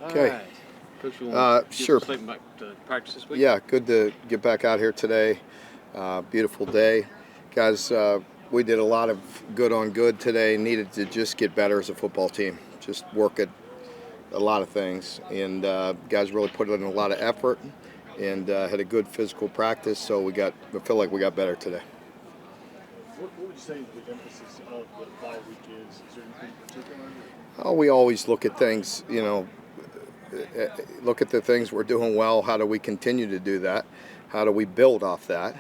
Okay. Alright. Coach, you want to give Sure. us a statement back to practice this week? Yeah, good to get back out here today. Beautiful day. Guys, we did a lot of good on good today. Needed to just get better as a football team. Just work at a lot of things. And guys really put in a lot of effort and had a good physical practice. So I feel like we got better today. What would you say the emphasis of the bye week is? Is there anything particular? Oh, we always look at things, look at the things we're doing well. How do we continue to do that? How do we build off that?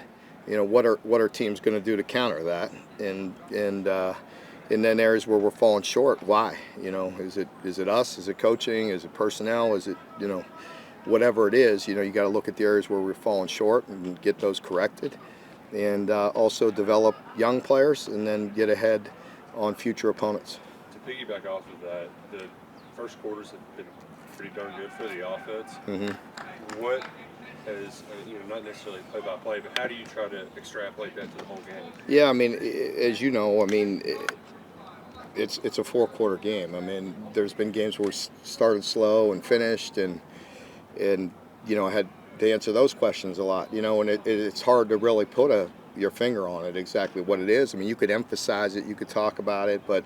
What are teams going to do to counter that? And then areas where we're falling short, why? Is it us? Is it coaching? Is it personnel? Is it whatever it is? You got to look at the areas where we're falling short and get those corrected, and also develop young players and then get ahead on future opponents. To piggyback off of that, the first quarters have been pretty darn good for the offense. Mm-hmm. What is, not necessarily play by play, but how do you try to extrapolate that to the whole game? Yeah, as you know, it's a 4-quarter game. There's been games where we started slow and finished, and I had to answer those questions a lot. And it's hard to really put your finger on it exactly what it is. You could emphasize it, you could talk about it, but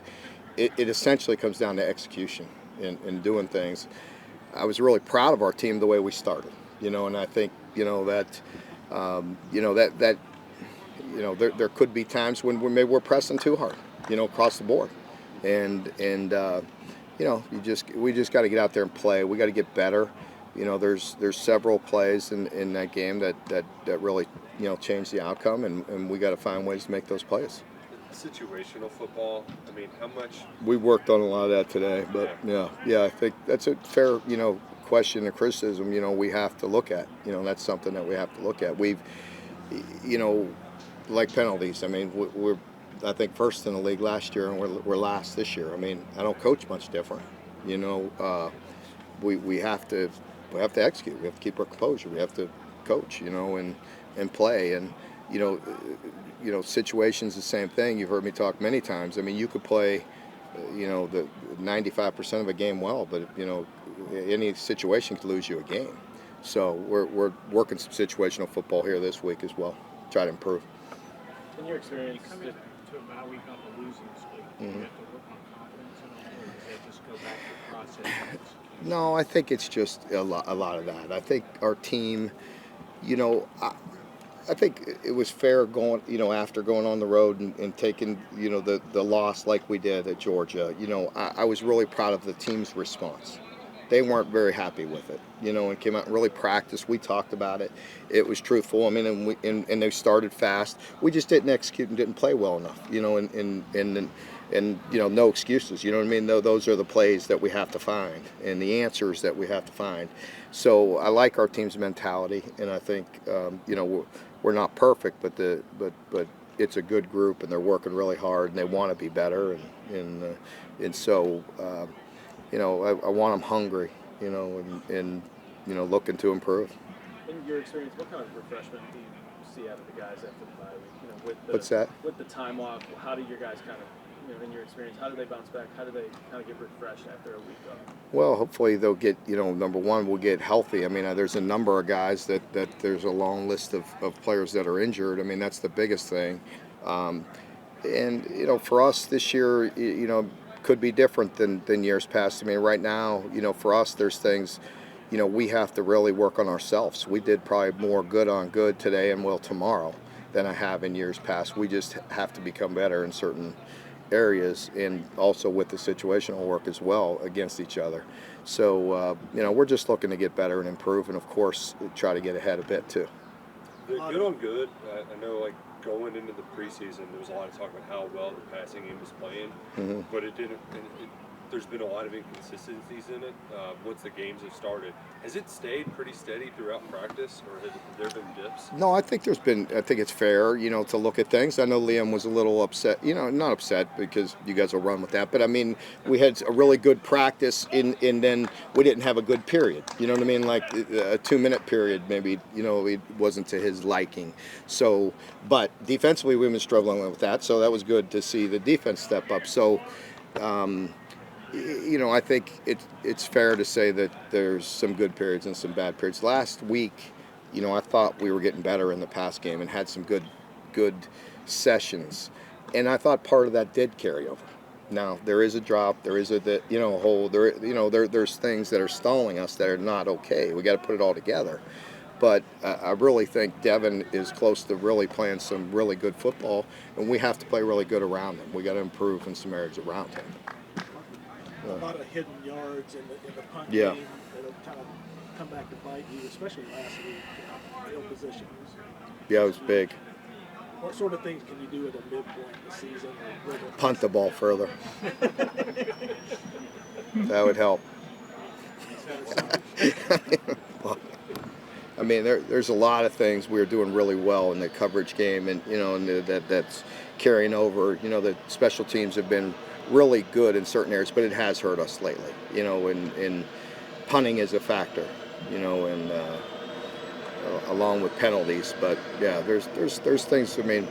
it essentially comes down to execution and doing things. I was really proud of our team the way we started. And I think there could be times when maybe we're pressing too hard, across the board, and we just got to get out there and play. We got to get better. There's several plays in that game that really change the outcome, and we got to find ways to make those plays. Situational football. How much? We worked on a lot of that today, but yeah, I think that's a fair question and criticism. We have to look at. That's something that we have to look at. We've like penalties. We're I think first in the league last year, and we're last this year. I don't coach much different. We have to execute. We have to keep our composure. We have to coach. And play. And situations the same thing. You've heard me talk many times. You could play the 95% of a game well, but any situation could lose you a game. So we're working some situational football here this week as well. Try to improve. In your experience, you come into a bye week on the losing streak. Mm-hmm. You have to work on confidence and all, or does that just go back to the process? No, I think it's just a lot of that. I think our team, I think it was fair going, after going on the road and taking, the loss like we did at Georgia. I was really proud of the team's response. They weren't very happy with it, and came out and really practiced. We talked about it. It was truthful. And they started fast. We just didn't execute and didn't play well enough, and no excuses. Those are the plays that we have to find and the answers that we have to find. So I like our team's mentality, and I think, we're not perfect, but it's a good group, and they're working really hard, and they want to be better, and so I want them hungry, and looking to improve. In your experience, what kind of refreshment do you see out of the guys after the bye week? What's that? With the time off, how do your guys kind of, in your experience, how do they bounce back? How do they kind of get refreshed after a week off? Well, hopefully they'll get, number one, we'll get healthy. There's a number of guys that there's a long list of players that are injured. That's the biggest thing. And, for us this year, could be different than years past. Right now, for us, there's things, we have to really work on ourselves. We did probably more good on good today and will tomorrow than I have in years past. We just have to become better in certain areas, and also with the situational work as well against each other. So, we're just looking to get better and improve, and of course, try to get ahead a bit too. The good on good, I know, going into the preseason, there was a lot of talk about how well the passing game was playing, Mm-hmm. but it didn't. There's been a lot of inconsistencies in it once the games have started. Has it stayed pretty steady throughout practice, or have there been dips? No, I think it's fair, to look at things. I know Liam was a little upset, not upset because you guys will run with that, but we had a really good practice and then we didn't have a good period. You know what I mean? Like a 2-minute period, maybe, it wasn't to his liking. So, but defensively we've been struggling with that, so that was good to see the defense step up. So, you know, I think it's fair to say that there's some good periods and some bad periods. Last week, you know, I thought we were getting better in the pass game and had some good sessions, and I thought part of that did carry over. Now there is a drop, there is a hole, there's things that are stalling us that are not okay. We got to put it all together. But I really think Devin is close to really playing some really good football, and we have to play really good around him. We got to improve in some areas around him. A lot of hidden yards in the punt Yeah. game that'll kind of come back to bite you, especially last week. Field positions. Yeah, it was big. What sort of things can you do at a midpoint in the season? Punt the ball further. That would help. I mean, there's a lot of things we're doing really well in the coverage game, and that's carrying over. You know, the special teams have been really good in certain areas, but it has hurt us lately. You know, in punting is a factor. You know, and along with penalties. But yeah, there's things. I mean,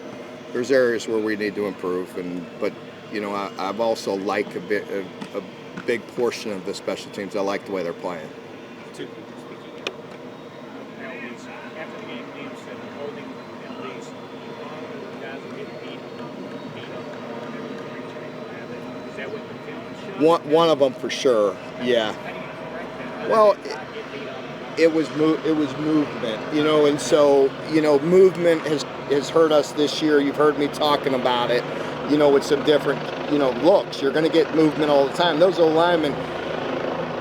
there's areas where we need to improve, but you know, I've also liked a big portion of the special teams. I like the way they're playing. After the game, Liam said holding penalties, guys are getting beat up. Is that what the film showed? One of them for sure. Yeah. How do you correct that? Well, Get beat up? it was movement, you know, and so, you know, movement has hurt us this year. You've heard me talking about it, you know, with some different, you know, looks. You're going to get movement all the time. Those old linemen,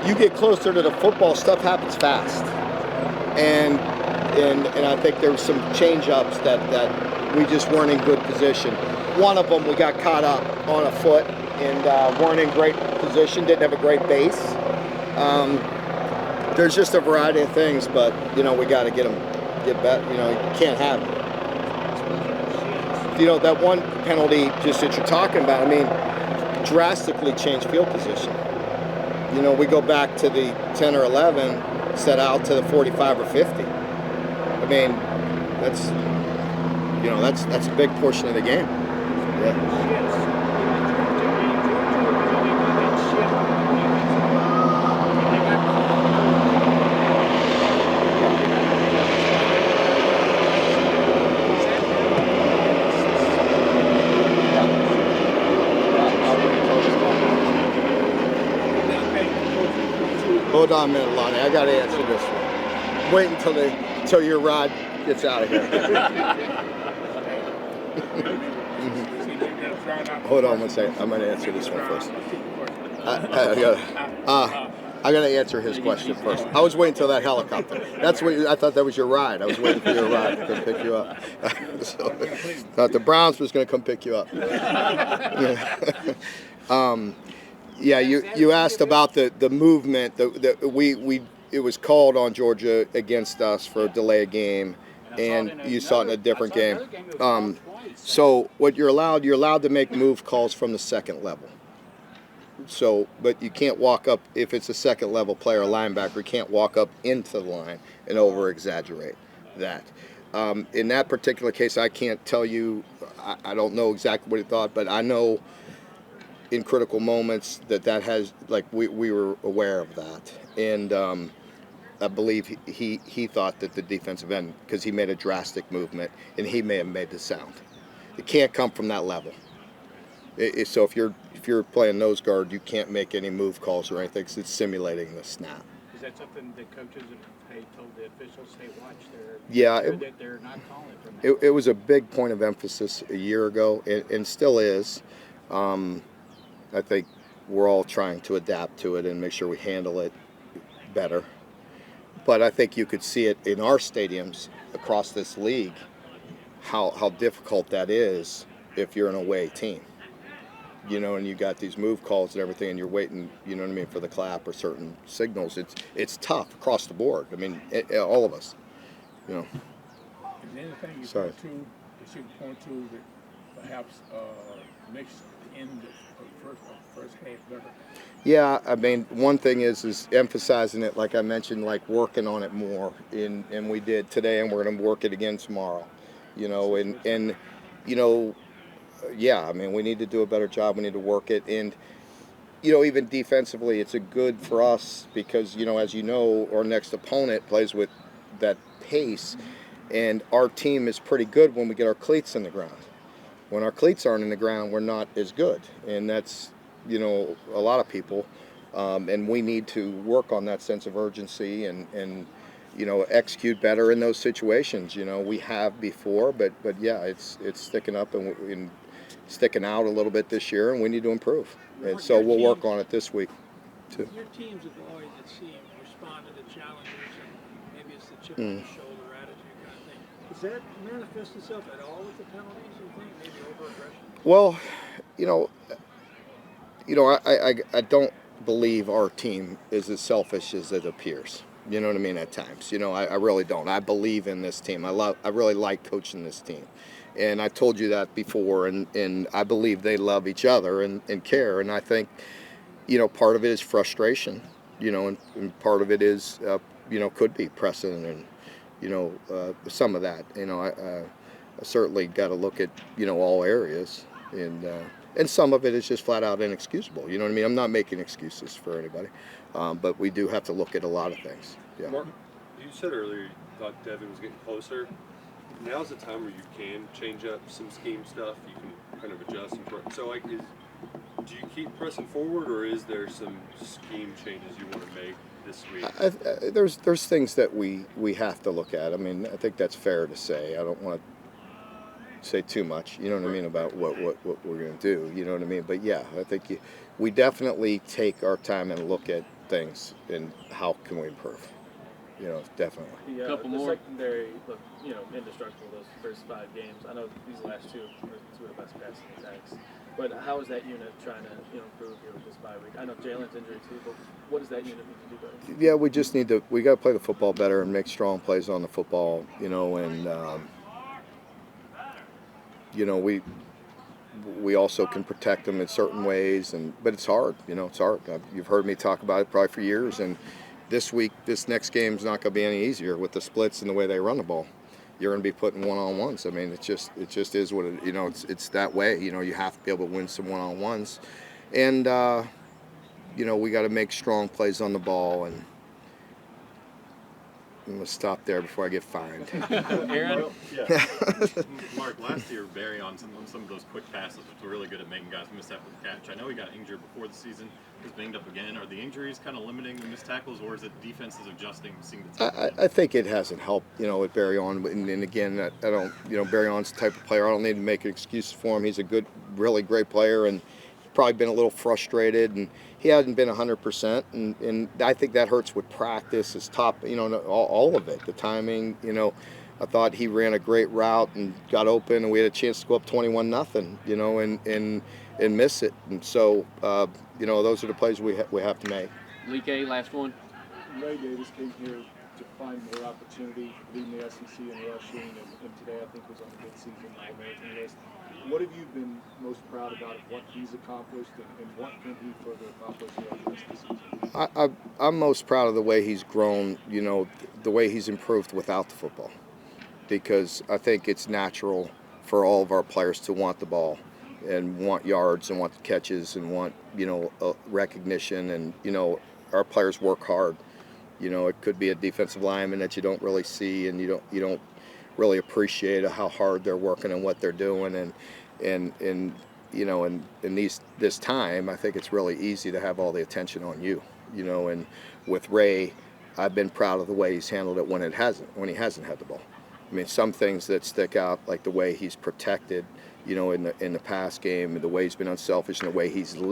you get closer to the football, stuff happens fast. And I think there were some change-ups that we just weren't in good position. One of them, we got caught up on a foot and weren't in great position, didn't have a great base. There's just a variety of things, but, you know, we got to get better. You know, you can't have it. You know, that one penalty just that you're talking about, I mean, drastically changed field position. You know, we go back to the 10 or 11, set out to the 45 or 50. I mean, that's a big portion of the game. Yeah. Hold on a minute, Lonnie. I got to answer this one. Wait until your rod gets out of here. Hold on one second. I'm going to answer this one first. I got to answer his question first. I was waiting until that helicopter. That's what I thought that was your ride. I was waiting for your ride to come pick you up. So, thought the Browns was going to come pick you up. Yeah, you asked about the movement. It was called on Georgia against us for a delay of game, and you saw it in a different game. So what you're allowed to make move calls from the second level. So, but you can't walk up if it's a second level player, a linebacker. You can't walk up into the line and over exaggerate that. In that particular case, I can't tell you. I don't know exactly what he thought, but I know in critical moments that has, like, we were aware of that, and I believe he thought that the defensive end, because he made a drastic movement and he may have made the sound. It can't come from that level. So if you're playing nose guard, you can't make any move calls or anything because it's simulating the snap. Is that something that coaches have told the officials? Hey, watch, that they're not calling from that. It was a big point of emphasis a year ago, and still is. I think we're all trying to adapt to it and make sure we handle it better. But I think you could see it in our stadiums across this league, how difficult that is if you're an away team. You know, and you got these move calls and everything, and you're waiting, you know what I mean, for the clap or certain signals. It's tough across the board. I mean, all of us, you know. Is there anything you Sorry. point to that perhaps makes the end of first half better? Yeah, I mean, one thing is emphasizing it, like I mentioned, like working on it more, and we did today, and we're going to work it again tomorrow. You know, and you know, yeah, I mean, we need to do a better job. We need to work it, and even defensively, it's a good for us because, as you know, our next opponent plays with that pace, and our team is pretty good when we get our cleats in the ground. When our cleats aren't in the ground, we're not as good, and that's, a lot of people, and we need to work on that sense of urgency and execute better in those situations. We have before, but yeah, it's sticking up and sticking out a little bit this year, and we need to improve. And so we'll work on it this week too. Your teams have always, it seems, responded to challenges, and maybe it's the chip on the shoulder attitude kind of thing. Does that manifest itself at all with the penalties, you think? Maybe over-aggression? Well, I don't believe our team is as selfish as it appears. You know what I mean? At times, I really don't. I believe in this team. I really like coaching this team, and I told you that before. And I believe they love each other and care. And I think, part of it is frustration. And part of it is, could be precedent and, some of that. I certainly got to look at all areas, and some of it is just flat out inexcusable. You know what I mean? I'm not making excuses for anybody, but we do have to look at a lot of things. Yeah. Mark, you said earlier you thought Devin was getting closer. Now's the time where you can change up some scheme stuff. You can kind of adjust. So, do you keep pressing forward, or is there some scheme changes you want to make this week? There's things that we have to look at. I mean, I think that's fair to say. I don't want to say too much, you know what I mean, about what we're going to do, you know what I mean? But yeah, I think we definitely take our time and look at things and how can we improve, definitely. The secondary looked, indestructible those first 5 games. I know these last 2 are 2 of the best passing attacks. But how is that unit trying to improve here with this bye week? I know Jalen's injury too, but what does that unit need to do better? Yeah, we just need to. We got to play the football better and make strong plays on the football, and we also can protect them in certain ways, but it's hard. It's hard. You've heard me talk about it probably for years, and this next game is not going to be any easier with the splits and the way they run the ball. You're going to be putting one-on-ones. I mean, it just is what it. It's that way. You have to be able to win some one-on-ones, and we got to make strong plays on the ball. And I'm going to stop there before I get fined. Aaron? Yeah. Mark, last year, Barry on some of those quick passes was really good at making guys miss that with catch. I know he got injured before the season. He's banged up again. Are the injuries kind of limiting the missed tackles, or is it defenses adjusting? I think it hasn't helped, with Barry on. And again, I don't, Barry On's the type of player. I don't need to make an excuse for him. He's a good, really great player, and probably been a little frustrated, and he hasn't been 100%, and I think that hurts with practice. His top, all of it, the timing. I thought he ran a great route and got open, and we had a chance to go up 21-0, and miss it. And so, those are the plays we have to make. Leak last one. Ray Davis came here to find more opportunity, leading the SEC in rushing, and today I think was on a good season All-American list. What have you been most proud about of what he's accomplished, and what can he further accomplish throughout the rest of the season? I'm most proud of the way he's grown, the way he's improved without the football, because I think it's natural for all of our players to want the ball and want yards and want the catches and want, recognition, and, our players work hard. It could be a defensive lineman that you don't really see, and you don't really appreciate how hard they're working and what they're doing, and in this time, I think it's really easy to have all the attention on you, and with Ray, I've been proud of the way he's handled it when he hasn't had the ball. I mean, some things that stick out, like the way he's protected, in the pass game, and the way he's been unselfish, and the way he's led.